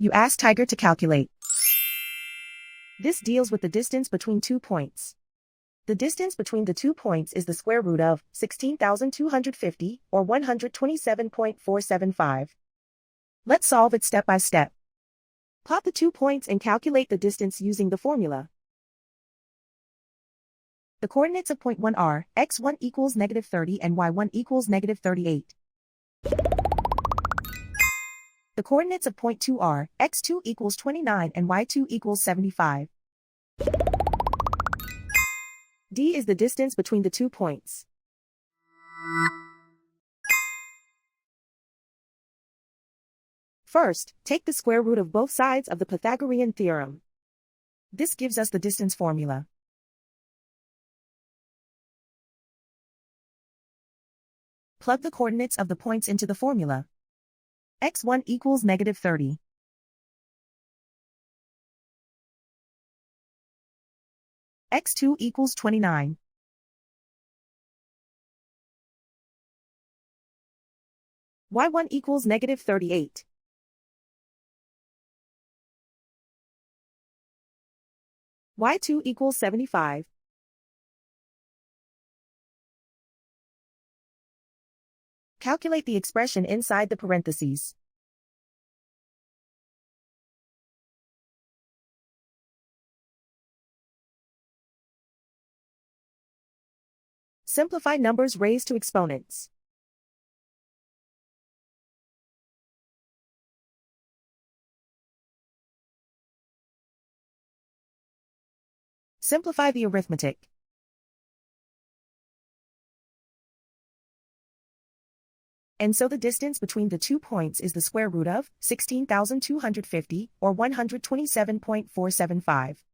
You ask Tiger to calculate. This deals with the distance between 2 points. The distance between the 2 points is the square root of 16,250, or 127.475. Let's solve it step by step. Plot the 2 points and calculate the distance using the formula. The coordinates of point 1 are x1 equals -30 and y1 equals -38. The coordinates of point 2 are x2 equals 29 and y2 equals 75. D is the distance between the 2 points. First, take the square root of both sides of the Pythagorean theorem. This gives us the distance formula. Plug the coordinates of the points into the formula. x1 equals -30. x2 equals 29. y1 equals -38. y2 equals 75. Calculate the expression inside the parentheses. Simplify numbers raised to exponents. Simplify the arithmetic. And so the distance between the 2 points is the square root of 16,250, or 127.475.